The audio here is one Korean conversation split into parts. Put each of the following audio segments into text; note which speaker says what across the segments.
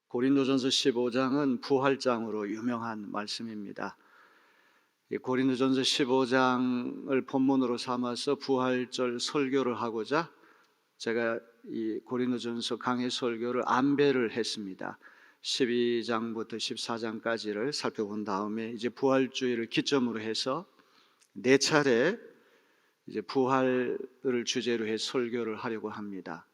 Speaker 1: 고린도전서 15장은 부활장으로 유명한 말씀입니다. 이 고린도전서 15장을 본문으로 삼아서 부활절 설교를 하고자 제가 이 고린도전서 강해 설교를 안배를 했습니다. 12장부터 14장까지를 살펴본 다음에 이제 부활주의를 기점으로 해서 네 차례 이제 부활을 주제로 해 설교를 하려고 합니다.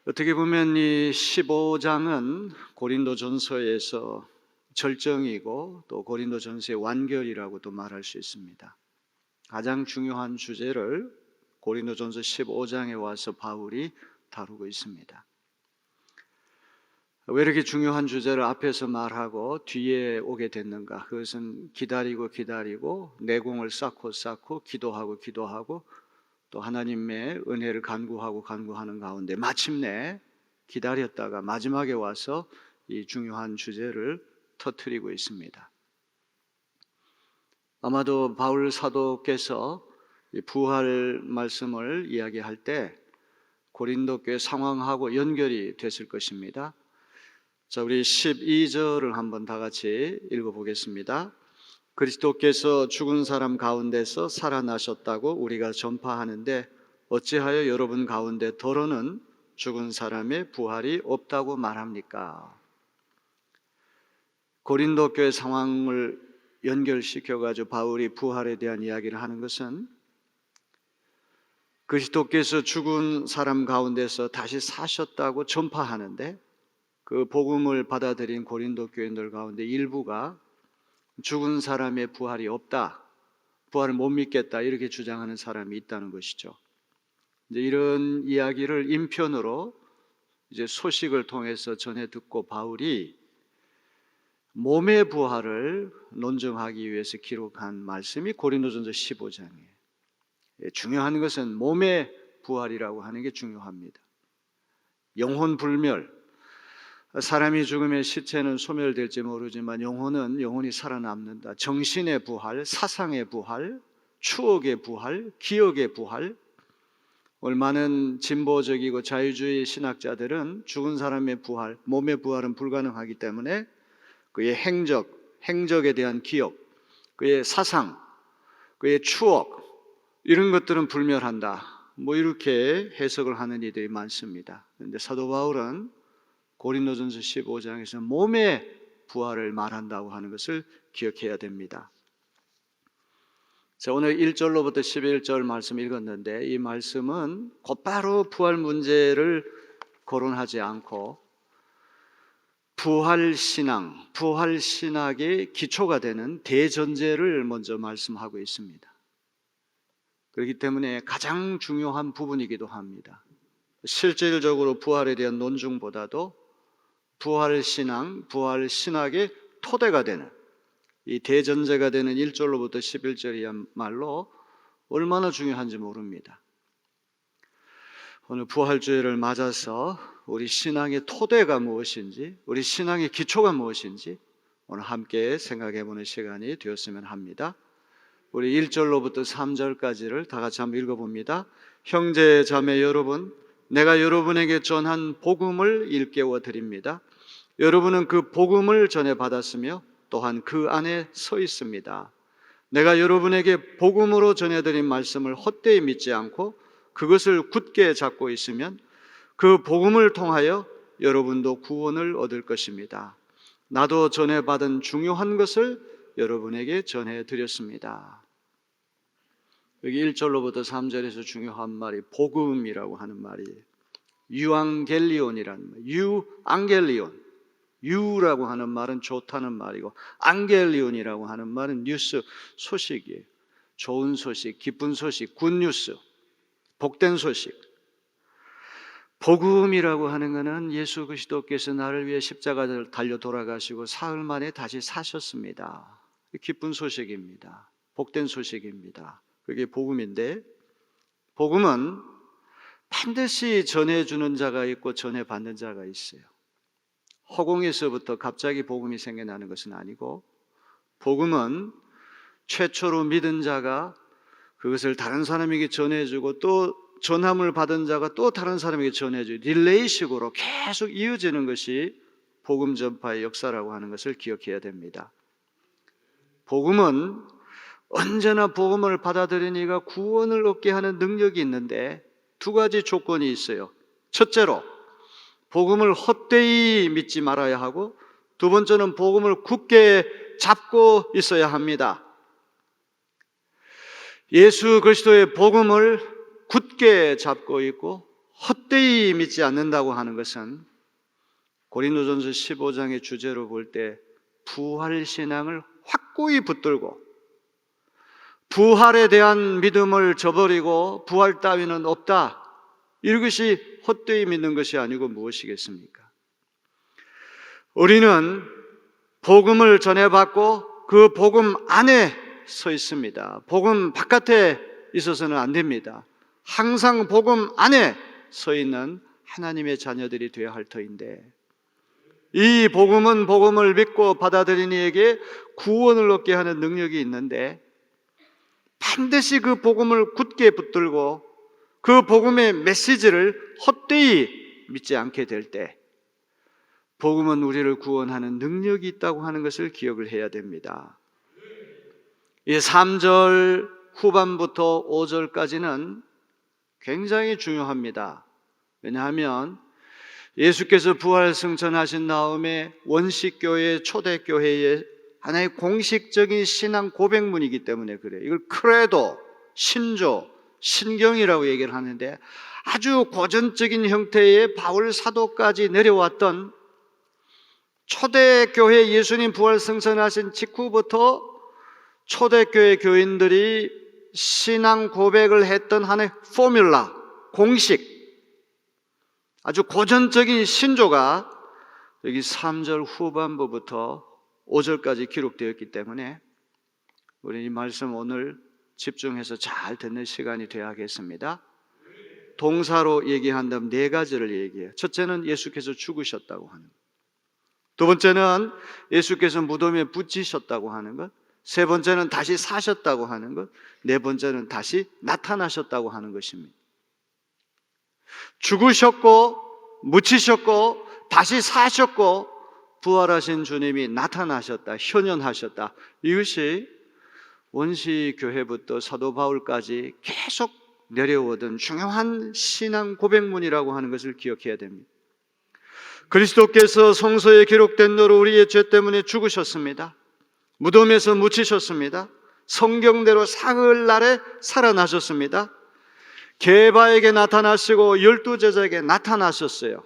Speaker 1: 어떻게 보면 이 15장은 고린도전서에서 절정이고 또 고린도전서의 완결이라고도 말할 수 있습니다. 가장 중요한 주제를 고린도전서 15장에 와서 바울이 다루고 있습니다. 왜 이렇게 중요한 주제를 앞에서 말하고 뒤에 오게 됐는가? 그것은 기다리고 내공을 쌓고 기도하고 또 하나님의 은혜를 간구하는 가운데 마침내 기다렸다가 마지막에 와서 이 중요한 주제를 터뜨리고 있습니다. 아마도 바울 사도께서 이 부활 말씀을 이야기할 때 고린도 교회 상황하고 연결이 됐을 것입니다. 자, 우리 12절을 한번 다 같이 읽어보겠습니다. 그리스도께서 죽은 사람 가운데서 살아나셨다고 우리가 전파하는데 어찌하여 여러분 가운데 더러는 죽은 사람의 부활이 없다고 말합니까? 고린도 교회 상황을 연결시켜가지고 바울이 부활에 대한 이야기를 하는 것은 그리스도께서 죽은 사람 가운데서 다시 사셨다고 전파하는데 그 복음을 받아들인 고린도 교인들 가운데 일부가 죽은 사람의 부활이 없다, 부활을 못 믿겠다 이렇게 주장하는 사람이 있다는 것이죠. 이제 이런 이야기를 인편으로 이제 소식을 통해서 전해 듣고 바울이 몸의 부활을 논증하기 위해서 기록한 말씀이 고린도전서 15장이에요. 중요한 것은 몸의 부활이라고 하는 게 중요합니다. 영혼 불멸, 사람이 죽으면 시체는 소멸될지 모르지만 영혼은 영원히 살아남는다. 정신의 부활, 사상의 부활, 추억의 부활, 기억의 부활. 많은 진보적이고 자유주의 신학자들은 죽은 사람의 부활, 몸의 부활은 불가능하기 때문에 그의 행적에 대한 기억, 그의 사상, 그의 추억 이런 것들은 불멸한다. 이렇게 해석을 하는 이들이 많습니다. 그런데 사도 바울은 고린도전서 15장에서 몸의 부활을 말한다고 하는 것을 기억해야 됩니다. 자, 오늘 1절로부터 11절 말씀 읽었는데 이 말씀은 곧바로 부활 문제를 거론하지 않고 부활신앙, 부활신학의 기초가 되는 대전제를 먼저 말씀하고 있습니다. 그렇기 때문에 가장 중요한 부분이기도 합니다. 실질적으로 부활에 대한 논증보다도 부활신앙, 부활신학의 토대가 되는 이 대전제가 되는 1절로부터 11절이야말로 얼마나 중요한지 모릅니다. 오늘 부활주의를 맞아서 우리 신앙의 토대가 무엇인지, 우리 신앙의 기초가 무엇인지 오늘 함께 생각해보는 시간이 되었으면 합니다. 우리 1절로부터 3절까지를 다 같이 한번 읽어봅니다. 형제 자매 여러분, 내가 여러분에게 전한 복음을 일깨워 드립니다. 여러분은 그 복음을 전해 받았으며 또한 그 안에 서 있습니다. 내가 여러분에게 복음으로 전해드린 말씀을 헛되이 믿지 않고 그것을 굳게 잡고 있으면 그 복음을 통하여 여러분도 구원을 얻을 것입니다. 나도 전해받은 중요한 것을 여러분에게 전해드렸습니다. 여기 1절로부터 3절에서 중요한 말이 복음이라고 하는 말이에요. 유앙겔리온이라는 말, 유앙겔리온. 유라고 하는 말은 좋다는 말이고 앙겔리온이라고 하는 말은 뉴스, 소식이에요. 좋은 소식, 기쁜 소식, 굿뉴스, 복된 소식. 복음이라고 하는 것은 예수 그리스도께서 나를 위해 십자가를 달려 돌아가시고 사흘 만에 다시 사셨습니다. 기쁜 소식입니다. 복된 소식입니다. 그게 복음인데 복음은 반드시 전해주는 자가 있고 전해받는 자가 있어요. 허공에서부터 갑자기 복음이 생겨나는 것은 아니고 복음은 최초로 믿은 자가 그것을 다른 사람에게 전해주고 또 전함을 받은 자가 또 다른 사람에게 전해줘요. 릴레이식으로 계속 이어지는 것이 복음 전파의 역사라고 하는 것을 기억해야 됩니다. 복음은 언제나 복음을 받아들인 이가 구원을 얻게 하는 능력이 있는데 두 가지 조건이 있어요. 첫째로 복음을 헛되이 믿지 말아야 하고, 두 번째는 복음을 굳게 잡고 있어야 합니다. 예수 그리스도의 복음을 굳게 잡고 있고 헛되이 믿지 않는다고 하는 것은 고린도전서 15장의 주제로 볼 때 부활신앙을 확고히 붙들고 부활에 대한 믿음을 저버리고 부활 따위는 없다, 이것이 헛되이 믿는 것이 아니고 무엇이겠습니까? 우리는 복음을 전해받고 그 복음 안에 서 있습니다. 복음 바깥에 있어서는 안 됩니다. 항상 복음 안에 서 있는 하나님의 자녀들이 되어야 할 터인데, 이 복음은 복음을 믿고 받아들인 이에게 구원을 얻게 하는 능력이 있는데, 반드시 그 복음을 굳게 붙들고 그 복음의 메시지를 헛되이 믿지 않게 될 때 복음은 우리를 구원하는 능력이 있다고 하는 것을 기억을 해야 됩니다. 이 3절 후반부터 5절까지는 굉장히 중요합니다. 왜냐하면 예수께서 부활 승천하신 다음에 원식교회, 초대교회의 하나의 공식적인 신앙 고백문이기 때문에 그래요. 이걸 크레도, 신조, 신경이라고 얘기를 하는데, 아주 고전적인 형태의 바울 사도까지 내려왔던 초대교회, 예수님 부활 승천하신 직후부터 초대교회 교인들이 신앙 고백을 했던 하나의 포뮬라, 공식, 아주 고전적인 신조가 여기 3절 후반부부터 5절까지 기록되었기 때문에 우리 이 말씀 오늘 집중해서 잘 듣는 시간이 되어야겠습니다. 동사로 얘기한다면 네 가지를 얘기해요. 첫째는 예수께서 죽으셨다고 하는 것, 두 번째는 예수께서 무덤에 붙이셨다고 하는 것, 세 번째는 다시 사셨다고 하는 것, 네 번째는 다시 나타나셨다고 하는 것입니다. 죽으셨고 묻히셨고 다시 사셨고 부활하신 주님이 나타나셨다, 현현하셨다, 이것이 원시교회부터 사도 바울까지 계속 내려오던 중요한 신앙 고백문이라고 하는 것을 기억해야 됩니다. 그리스도께서 성서에 기록된 대로 우리의 죄 때문에 죽으셨습니다. 무덤에서 묻히셨습니다. 성경대로 사흘날에 살아나셨습니다. 게바에게 나타나시고 12제자에게 나타나셨어요.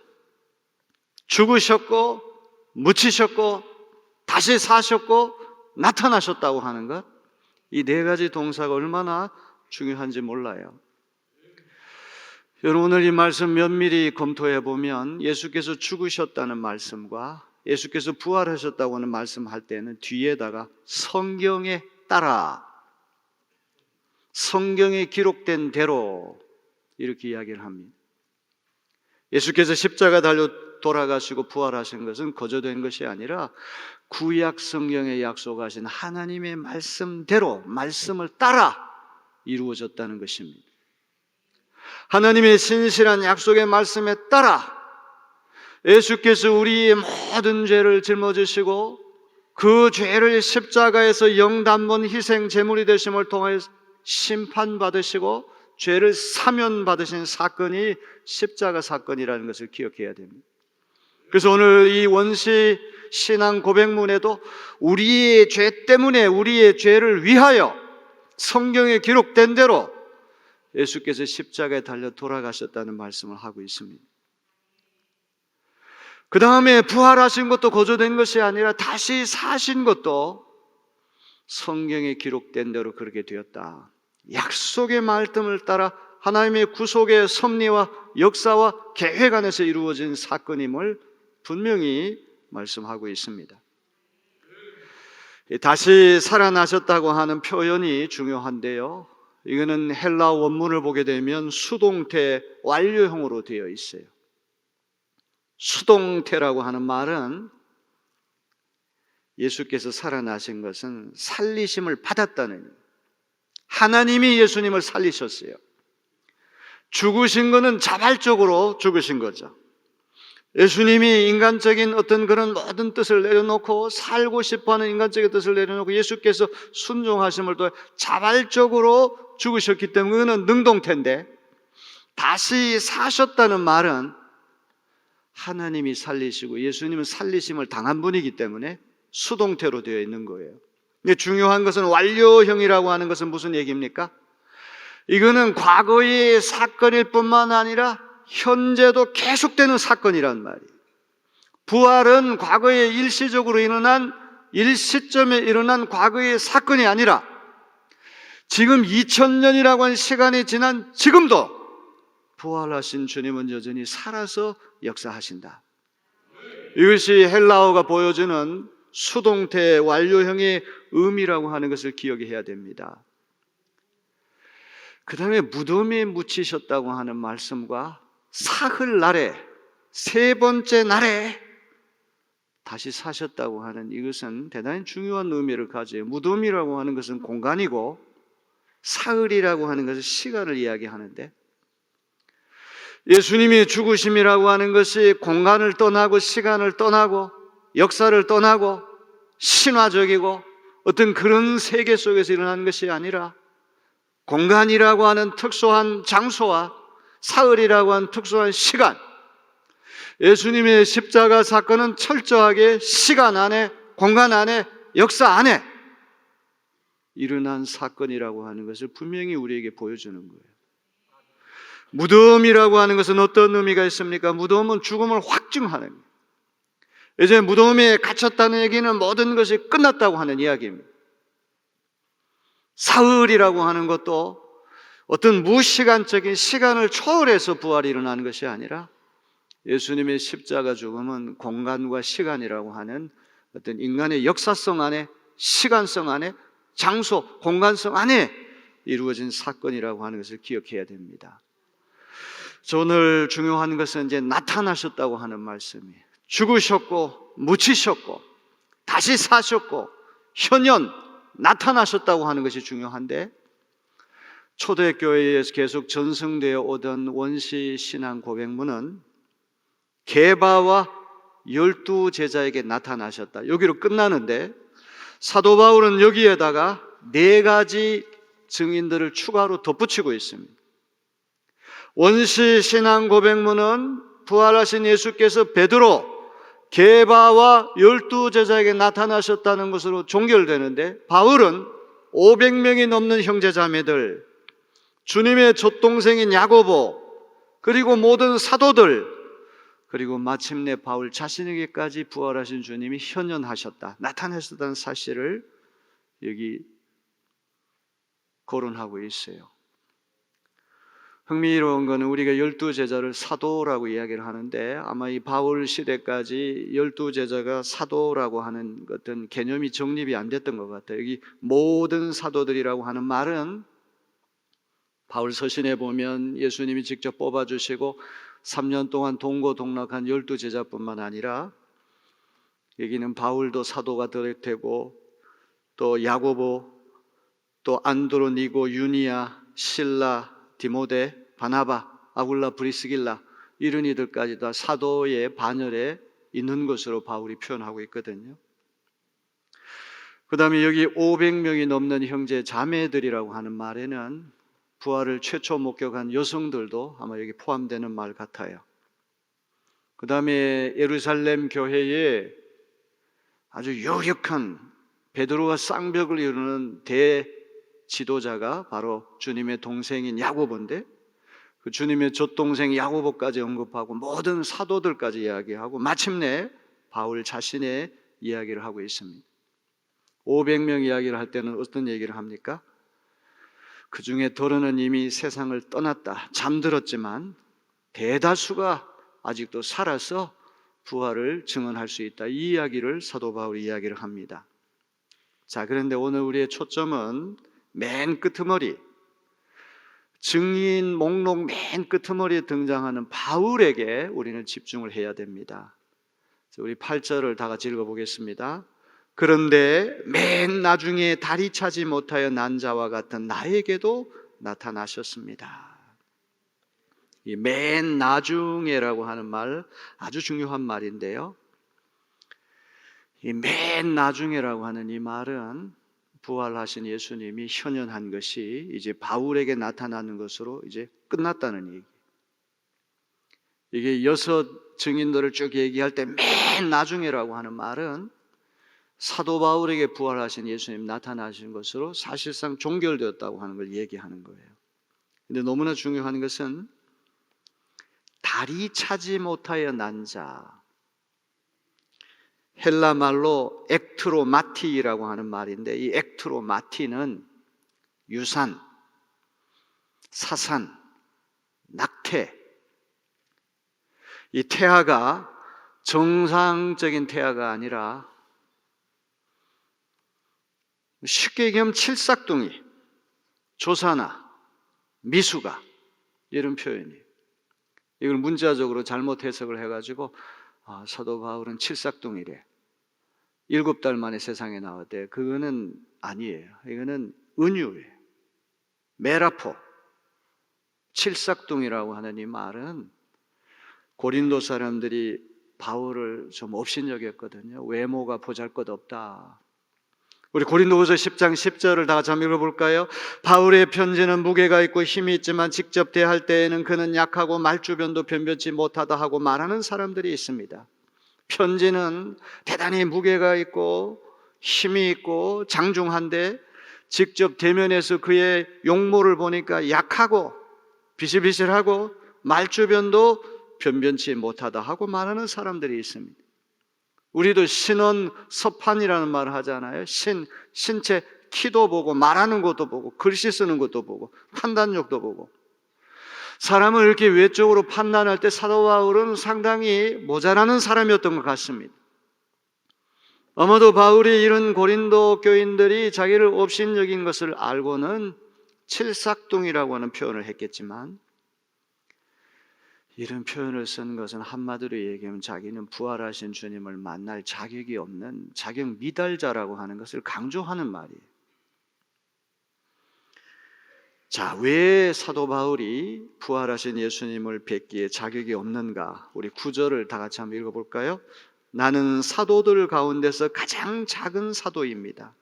Speaker 1: 죽으셨고 묻히셨고 다시 사셨고 나타나셨다고 하는 것, 이 네 가지 동사가 얼마나 중요한지 몰라요. 여러분, 오늘 이 말씀 면밀히 검토해 보면 예수께서 죽으셨다는 말씀과 예수께서 부활하셨다고 하는 말씀할 때는 뒤에다가 성경에 따라, 성경에 기록된 대로 이렇게 이야기를 합니다. 예수께서 십자가 달려 돌아가시고 부활하신 것은 거저된 것이 아니라 구약 성경에 약속하신 하나님의 말씀대로, 말씀을 따라 이루어졌다는 것입니다. 하나님의 신실한 약속의 말씀에 따라 예수께서 우리의 모든 죄를 짊어지시고 그 죄를 십자가에서 영단번 희생 제물이 되심을 통해 심판받으시고 죄를 사면받으신 사건이 십자가 사건이라는 것을 기억해야 됩니다. 그래서 오늘 이 원시 신앙 고백문에도 우리의 죄 때문에, 우리의 죄를 위하여 성경에 기록된 대로 예수께서 십자가에 달려 돌아가셨다는 말씀을 하고 있습니다. 그 다음에 부활하신 것도 거저된 것이 아니라 다시 사신 것도 성경에 기록된 대로 그렇게 되었다. 약속의 말씀을 따라 하나님의 구속의 섭리와 역사와 계획 안에서 이루어진 사건임을 분명히 말씀하고 있습니다. 다시 살아나셨다고 하는 표현이 중요한데요, 이거는 헬라 원문을 보게 되면 수동태 완료형으로 되어 있어요. 수동태라고 하는 말은 예수께서 살아나신 것은 살리심을 받았다는, 하나님이 예수님을 살리셨어요. 죽으신 것은 자발적으로 죽으신 거죠. 예수님이 인간적인 어떤 그런 모든 뜻을 내려놓고 살고 싶어하는 인간적인 뜻을 내려놓고 예수께서 순종하심을 또 자발적으로 죽으셨기 때문에 그는 능동태인데, 다시 사셨다는 말은 하나님이 살리시고 예수님은 살리심을 당한 분이기 때문에 수동태로 되어 있는 거예요. 근데 중요한 것은 완료형이라고 하는 것은 무슨 얘기입니까? 이거는 과거의 사건일 뿐만 아니라 현재도 계속되는 사건이란 말이에요. 부활은 과거에 일시적으로 일어난, 일시점에 일어난 과거의 사건이 아니라 지금 2000년이라고 하는 시간이 지난 지금도 부활하신 주님은 여전히 살아서 역사하신다. 이것이 헬라어가 보여주는 수동태 완료형의 의미라고 하는 것을 기억해야 됩니다. 그 다음에 무덤에 묻히셨다고 하는 말씀과 사흘 날에, 세 번째 날에 다시 사셨다고 하는 이것은 대단히 중요한 의미를 가져요. 무덤이라고 하는 것은 공간이고 사흘이라고 하는 것은 시간을 이야기하는데, 예수님이 죽으심이라고 하는 것이 공간을 떠나고 시간을 떠나고 역사를 떠나고 신화적이고 어떤 그런 세계 속에서 일어나는 것이 아니라 공간이라고 하는 특수한 장소와 사흘이라고 하는 특수한 시간, 예수님의 십자가 사건은 철저하게 시간 안에, 공간 안에, 역사 안에 일어난 사건이라고 하는 것을 분명히 우리에게 보여주는 거예요. 무덤이라고 하는 것은 어떤 의미가 있습니까? 무덤은 죽음을 확증하는 거예요. 이제 무덤에 갇혔다는 얘기는 모든 것이 끝났다고 하는 이야기입니다. 사흘이라고 하는 것도 어떤 무시간적인 시간을 초월해서 부활이 일어나는 것이 아니라 예수님의 십자가 죽음은 공간과 시간이라고 하는 어떤 인간의 역사성 안에, 시간성 안에, 장소, 공간성 안에 이루어진 사건이라고 하는 것을 기억해야 됩니다. 오늘 중요한 것은 이제 나타나셨다고 하는 말씀이에요. 죽으셨고 묻히셨고 다시 사셨고 현현 나타나셨다고 하는 것이 중요한데, 초대교회에서 계속 전승되어 오던 원시 신앙 고백문은 게바와 12 제자에게 나타나셨다, 여기로 끝나는데, 사도 바울은 여기에다가 4가지 증인들을 추가로 덧붙이고 있습니다. 원시 신앙 고백문은 부활하신 예수께서 베드로, 게바와 12 제자에게 나타나셨다는 것으로 종결되는데, 바울은 500명이 넘는 형제자매들, 주님의 젖동생인 야고보, 그리고 모든 사도들, 그리고 마침내 바울 자신에게까지 부활하신 주님이 현현하셨다, 나타나셨다는 사실을 여기 거론하고 있어요. 흥미로운 것은 우리가 12 제자를 사도라고 이야기를 하는데, 아마 이 바울 시대까지 12 제자가 사도라고 하는 어떤 개념이 정립이 안 됐던 것 같아요. 여기 모든 사도들이라고 하는 말은 바울 서신에 보면 예수님이 직접 뽑아주시고 3년 동안 동고동락한 12 제자뿐만 아니라, 여기는 바울도 사도가 되고 또 야고보, 또 안드로니고, 유니아, 실라, 디모데, 바나바, 아굴라, 브리스길라, 이런 이들까지 다 사도의 반열에 있는 것으로 바울이 표현하고 있거든요. 그 다음에 여기 500명이 넘는 형제 자매들이라고 하는 말에는 부활을 최초 목격한 여성들도 아마 여기 포함되는 말 같아요. 그 다음에 예루살렘 교회에 아주 유력한 베드로와 쌍벽을 이루는 대지도자가 바로 주님의 동생인 야고보인데, 그 주님의 젖동생 야고보까지 언급하고 모든 사도들까지 이야기하고 마침내 바울 자신의 이야기를 하고 있습니다. 500명 이야기를 할 때는 어떤 얘기를 합니까? 그 중에 더러는 이미 세상을 떠났다, 잠들었지만 대다수가 아직도 살아서 부활을 증언할 수 있다, 이 이야기를 사도 바울이 이야기를 합니다. 자, 그런데 오늘 우리의 초점은 맨 끄트머리, 증인 목록 맨 끄트머리에 등장하는 바울에게 우리는 집중을 해야 됩니다. 우리 8절을 다 같이 읽어보겠습니다. 그런데 맨 나중에 다리 차지 못하여 난 자와 같은 나에게도 나타나셨습니다. 이 맨 나중에라고 하는 말 아주 중요한 말인데요. 이 맨 나중에라고 하는 이 말은 부활하신 예수님이 현현한 것이 이제 바울에게 나타나는 것으로 이제 끝났다는 얘기. 이게 6 증인들을 쭉 얘기할 때 맨 나중에라고 하는 말은 사도 바울에게 부활하신 예수님 나타나신 것으로 사실상 종결되었다고 하는 걸 얘기하는 거예요. 근데 너무나 중요한 것은 다리 차지 못하여 난 자, 헬라 말로 액트로마티라고 하는 말인데, 이 액트로마티는 유산, 사산, 낙태, 이 태아가 정상적인 태아가 아니라 쉽게 얘기하면 칠삭둥이, 조사나 미수가, 이런 표현이에요. 이걸 문자적으로 잘못 해석을 해가지고 사도 바울은 칠삭둥이래, 7달 만에 세상에 나왔대. 그거는 아니에요. 이거는 은유예요. 메라포, 칠삭둥이라고 하는 이 말은 고린도 사람들이 바울을 좀 업신여겼거든요. 외모가 보잘것없다. 우리 고린도후서 10장 10절을 다 같이 한번 읽어볼까요? 바울의 편지는 무게가 있고 힘이 있지만 직접 대할 때에는 그는 약하고 말주변도 변변치 못하다 하고 말하는 사람들이 있습니다. 편지는 대단히 무게가 있고 힘이 있고 장중한데 직접 대면해서 그의 용모를 보니까 약하고 비실비실하고 말주변도 변변치 못하다 하고 말하는 사람들이 있습니다. 우리도 신원 서판이라는 말을 하잖아요. 신체 키도 보고 말하는 것도 보고 글씨 쓰는 것도 보고 판단력도 보고. 사람을 이렇게 외적으로 판단할 때 사도 바울은 상당히 모자라는 사람이었던 것 같습니다. 아마도 바울이 이런 고린도 교인들이 자기를 업신여긴 것을 알고는 칠삭둥이라고 하는 표현을 했겠지만, 이런 표현을 쓴 것은 한마디로 얘기하면 자기는 부활하신 주님을 만날 자격이 없는 자격 미달자라고 하는 것을 강조하는 말이에요. 자, 왜 사도 바울이 부활하신 예수님을 뵙기에 자격이 없는가? 우리 9절을 다 같이 한번 읽어볼까요? 나는 사도들 가운데서 가장 작은 사도입니다.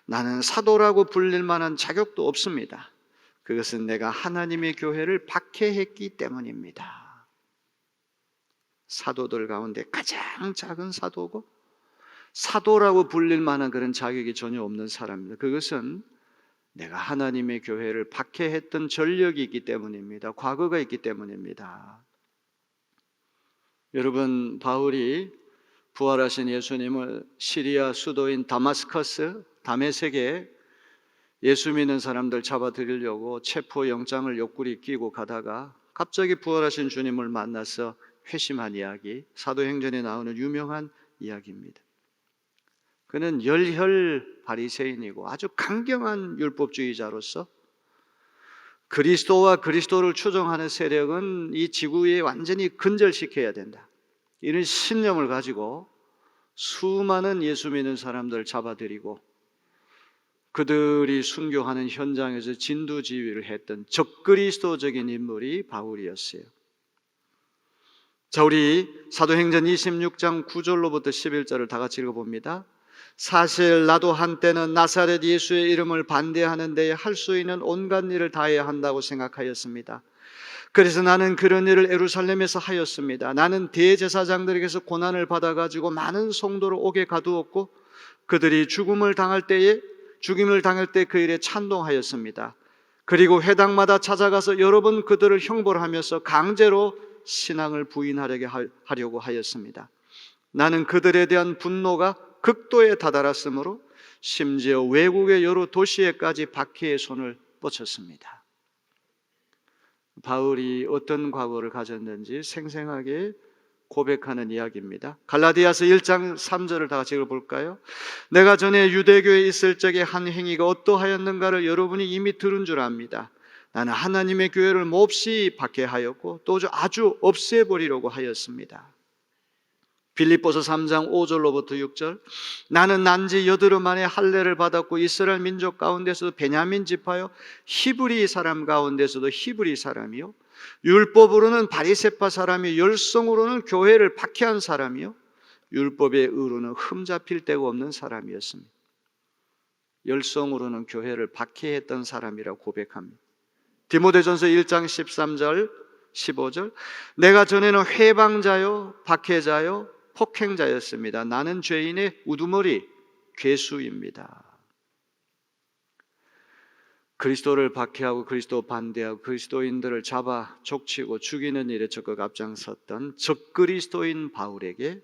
Speaker 1: 나는 사도라고 불릴 만한 자격도 없습니다. 그것은 내가 하나님의 교회를 박해했기 때문입니다. 사도들 가운데 가장 작은 사도고 사도라고 불릴 만한 그런 자격이 전혀 없는 사람입니다. 그것은 내가 하나님의 교회를 박해했던 전력이 있기 때문입니다. 과거가 있기 때문입니다. 여러분, 바울이 부활하신 예수님을 시리아 수도인 다마스커스, 다메섹에 예수 믿는 사람들 잡아들이려고 체포영장을 옆구리 끼고 가다가 갑자기 부활하신 주님을 만나서 회심한 이야기, 사도행전에 나오는 유명한 이야기입니다. 그는 열혈 바리새인이고 아주 강경한 율법주의자로서 그리스도와 그리스도를 추종하는 세력은 이 지구에 완전히 근절시켜야 된다, 이런 신념을 가지고 수많은 예수 믿는 사람들을 잡아들이고 그들이 순교하는 현장에서 진두지휘를 했던 적그리스도적인 인물이 바울이었어요. 자, 우리 사도행전 26장 9절로부터 11절을 다 같이 읽어봅니다. 사실 나도 한때는 나사렛 예수의 이름을 반대하는 데에 할 수 있는 온갖 일을 다해야 한다고 생각하였습니다. 그래서 나는 그런 일을 예루살렘에서 하였습니다. 나는 대제사장들에게서 고난을 받아가지고 많은 성도를 옥에 가두었고 그들이 죽임을 당할 때 그 일에 찬동하였습니다. 그리고 회당마다 찾아가서 여러 번 그들을 형벌 하면서 강제로 신앙을 부인하려고 하였습니다. 나는 그들에 대한 분노가 극도에 다다랐으므로 심지어 외국의 여러 도시에까지 박해의 손을 뻗쳤습니다. 바울이 어떤 과거를 가졌는지 생생하게 고백하는 이야기입니다. 갈라디아서 1장 3절을 다 같이 읽어볼까요? 내가 전에 유대교에 있을 적에 한 행위가 어떠하였는가를 여러분이 이미 들은 줄 압니다. 나는 하나님의 교회를 몹시 박해하였고 또 아주 없애버리려고 하였습니다. 빌립보서 3장 5절로부터 6절, 나는 난지 여드름 만에 할례를 받았고 이스라엘 민족 가운데서도 베냐민 지파요 히브리 사람 가운데서도 히브리 사람이요 율법으로는 바리새파 사람이, 열성으로는 교회를 박해한 사람이요, 율법의 의로는 흠잡힐 데가 없는 사람이었습니다. 열성으로는 교회를 박해했던 사람이라고 고백합니다. 디모데전서 1장 13절 15절, 내가 전에는 회방자요 박해자요 폭행자였습니다. 나는 죄인의 우두머리 괴수입니다. 그리스도를 박해하고 그리스도 반대하고 그리스도인들을 잡아 족치고 죽이는 일에 적극 앞장섰던 적그리스도인 바울에게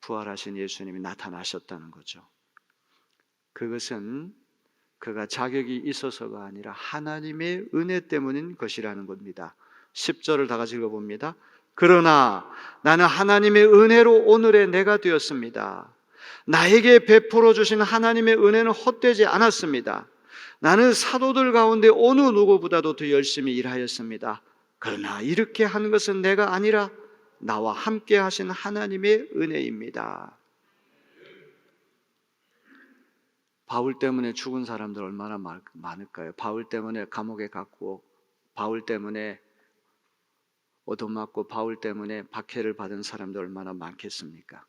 Speaker 1: 부활하신 예수님이 나타나셨다는 거죠. 그것은 그가 자격이 있어서가 아니라 하나님의 은혜 때문인 것이라는 겁니다. 10절을 다 같이 읽어봅니다. 그러나 나는 하나님의 은혜로 오늘의 내가 되었습니다. 나에게 베풀어 주신 하나님의 은혜는 헛되지 않았습니다. 나는 사도들 가운데 어느 누구보다도 더 열심히 일하였습니다. 그러나 이렇게 한 것은 내가 아니라 나와 함께 하신 하나님의 은혜입니다. 바울 때문에 죽은 사람들 얼마나 많을까요? 바울 때문에 감옥에 갔고, 바울 때문에 얻어맞고, 바울 때문에 박해를 받은 사람들 얼마나 많겠습니까?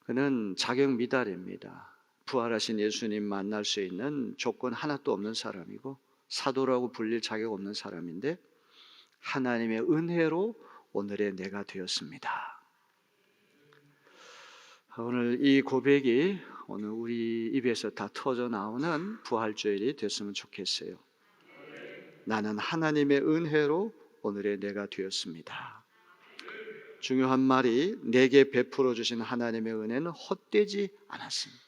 Speaker 1: 그는 자격 미달입니다. 부활하신 예수님 만날 수 있는 조건 하나도 없는 사람이고 사도라고 불릴 자격 없는 사람인데 하나님의 은혜로 오늘의 내가 되었습니다. 오늘 이 고백이 오늘 우리 입에서 다 터져 나오는 부활주일이 됐으면 좋겠어요. 나는 하나님의 은혜로 오늘의 내가 되었습니다. 중요한 말이 내게 베풀어 주신 하나님의 은혜는 헛되지 않았습니다.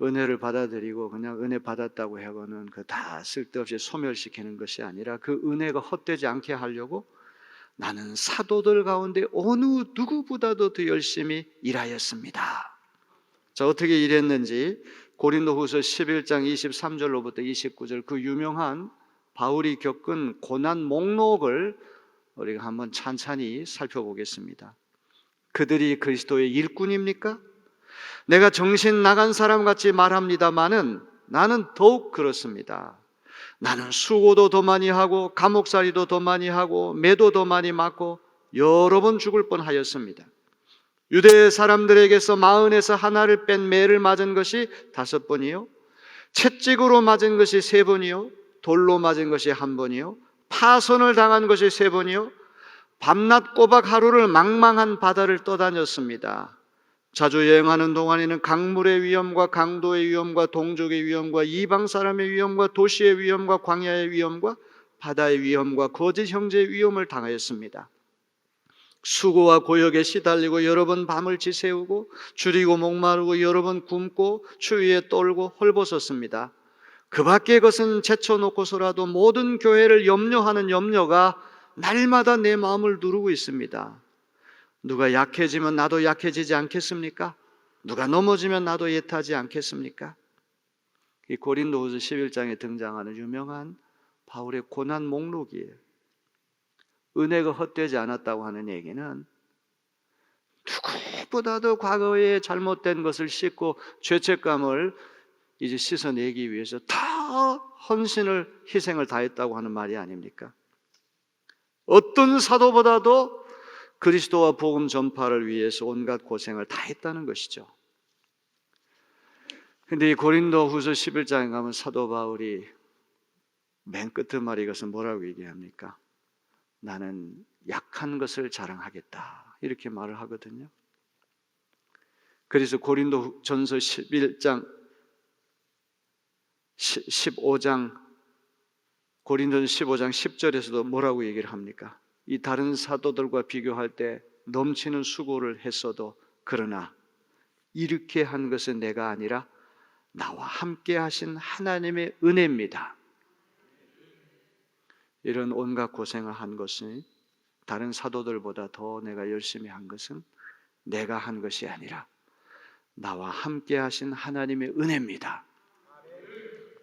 Speaker 1: 은혜를 받아들이고 그냥 은혜 받았다고 하고는 그 다 쓸데없이 소멸시키는 것이 아니라 그 은혜가 헛되지 않게 하려고 나는 사도들 가운데 어느 누구보다도 더 열심히 일하였습니다. 자, 어떻게 일했는지 고린도후서 11장 23절로부터 29절 그 유명한 바울이 겪은 고난 목록을 우리가 한번 찬찬히 살펴보겠습니다. 그들이 그리스도의 일꾼입니까? 내가 정신 나간 사람 같이 말합니다마는 나는 더욱 그렇습니다. 나는 수고도 더 많이 하고 감옥살이도 더 많이 하고 매도 더 많이 맞고 여러 번 죽을 뻔하였습니다. 유대 사람들에게서 마흔에서 하나를 뺀 매를 맞은 것이 5번이요, 채찍으로 맞은 것이 3번이요, 돌로 맞은 것이 1번이요, 파선을 당한 것이 3번이요, 밤낮 꼬박 하루를 망망한 바다를 떠다녔습니다. 자주 여행하는 동안에는 강물의 위험과 강도의 위험과 동족의 위험과 이방 사람의 위험과 도시의 위험과 광야의 위험과 바다의 위험과 거짓 형제의 위험을 당하였습니다. 수고와 고역에 시달리고 여러 번 밤을 지새우고 줄이고 목마르고 여러 번 굶고 추위에 떨고 헐벗었습니다. 그 밖의 것은 제쳐놓고서라도 모든 교회를 염려하는 염려가 날마다 내 마음을 누르고 있습니다. 누가 약해지면 나도 약해지지 않겠습니까? 누가 넘어지면 나도 예타지 않겠습니까? 이 고린도후서 11장에 등장하는 유명한 바울의 고난 목록이에요. 은혜가 헛되지 않았다고 하는 얘기는 누구보다도 과거에 잘못된 것을 씻고 죄책감을 이제 씻어내기 위해서 다 헌신을, 희생을 다했다고 하는 말이 아닙니까? 어떤 사도보다도 그리스도와 복음 전파를 위해서 온갖 고생을 다 했다는 것이죠. 근데 이 고린도후서 11장에 가면 사도 바울이 맨 끝말이 이것은 뭐라고 얘기합니까? 나는 약한 것을 자랑하겠다, 이렇게 말을 하거든요. 그래서 고린도전서 11장 15장 고린도전 15장 10절에서도 뭐라고 얘기를 합니까? 이 다른 사도들과 비교할 때 넘치는 수고를 했어도 그러나 이렇게 한 것은 내가 아니라 나와 함께 하신 하나님의 은혜입니다. 이런 온갖 고생을 한 것은 다른 사도들보다 더 내가 열심히 한 것은 내가 한 것이 아니라 나와 함께 하신 하나님의 은혜입니다.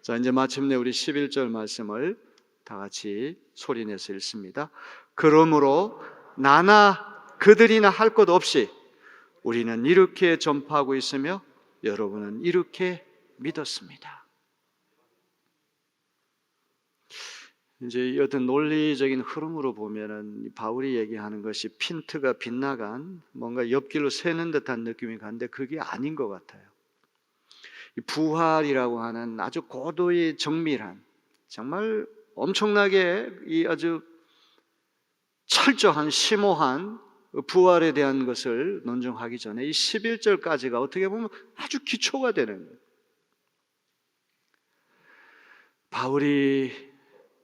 Speaker 1: 자, 이제 마침내 우리 11절 말씀을 다 같이 소리내서 읽습니다. 그러므로 나나 그들이나 할 것 없이 우리는 이렇게 전파하고 있으며 여러분은 이렇게 믿었습니다. 이제 어떤 논리적인 흐름으로 보면은 바울이 얘기하는 것이 핀트가 빗나간 뭔가 옆길로 새는 듯한 느낌이 가는데 그게 아닌 것 같아요. 이 부활이라고 하는 아주 고도의 정밀한, 정말 엄청나게 이 아주 철저한 심오한 부활에 대한 것을 논증하기 전에 이 11절까지가 어떻게 보면 아주 기초가 되는 거예요. 바울이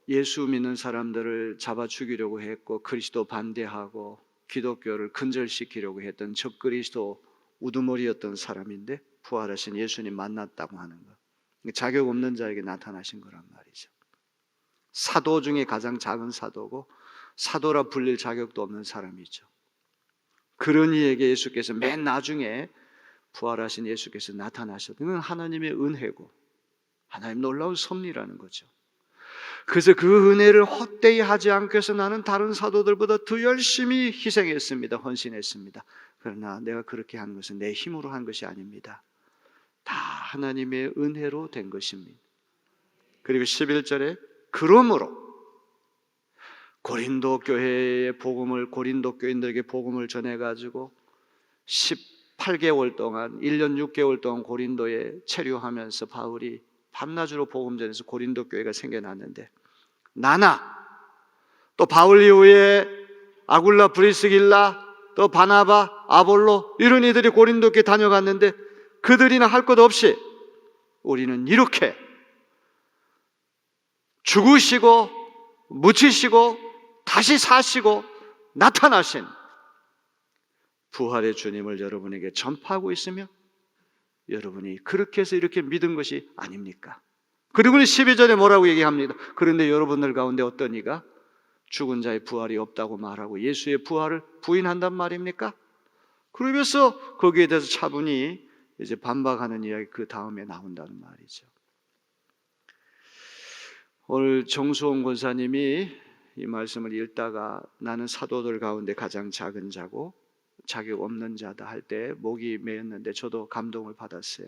Speaker 1: 예수 믿는 사람들을 잡아 죽이려고 했고 그리스도 반대하고 기독교를 근절시키려고 했던 적그리스도 우두머리였던 사람인데 부활하신 예수님 만났다고 하는 것, 자격 없는 자에게 나타나신 거란 말이죠. 사도 중에 가장 작은 사도고 사도라 불릴 자격도 없는 사람이죠. 그런 이에게 예수께서 맨 나중에 부활하신 예수께서 나타나셨던 건 하나님의 은혜고 하나님 놀라운 섭리라는 거죠. 그래서 그 은혜를 헛되이 하지 않기 위해서 나는 다른 사도들보다 더 열심히 희생했습니다. 헌신했습니다. 그러나 내가 그렇게 한 것은 내 힘으로 한 것이 아닙니다. 다 하나님의 은혜로 된 것입니다. 그리고 11절에 그러므로 고린도 교회의 복음을 고린도 교인들에게 복음을 전해가지고 18개월 동안 1년 6개월 동안 고린도에 체류하면서 바울이 밤낮으로 복음 전해서 고린도 교회가 생겨났는데 나나 또 바울 이후에 아굴라 브리스길라 또 바나바 아볼로 이런 이들이 고린도 교회 다녀갔는데 그들이나 할 것 없이 우리는 이렇게 죽으시고 묻히시고 다시 사시고 나타나신 부활의 주님을 여러분에게 전파하고 있으며 여러분이 그렇게 해서 이렇게 믿은 것이 아닙니까? 그리고 12절에 뭐라고 얘기합니다. 그런데 여러분들 가운데 어떤 이가 죽은 자의 부활이 없다고 말하고 예수의 부활을 부인한단 말입니까? 그러면서 거기에 대해서 차분히 이제 반박하는 이야기 그 다음에 나온다는 말이죠. 오늘 정수홍 권사님이 이 말씀을 읽다가 나는 사도들 가운데 가장 작은 자고 자격 없는 자다 할 때 목이 메였는데 저도 감동을 받았어요.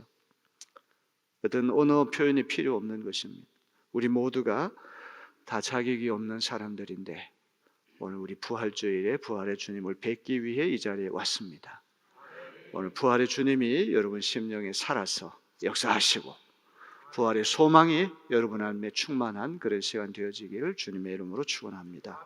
Speaker 1: 어떤 언어 표현이 필요 없는 것입니다. 우리 모두가 다 자격이 없는 사람들인데 오늘 우리 부활주일에 부활의 주님을 뵙기 위해 이 자리에 왔습니다. 오늘 부활의 주님이 여러분 심령에 살아서 역사하시고 부활의 소망이 여러분 안에 충만한 그런 시간 되어지기를 주님의 이름으로 축원합니다.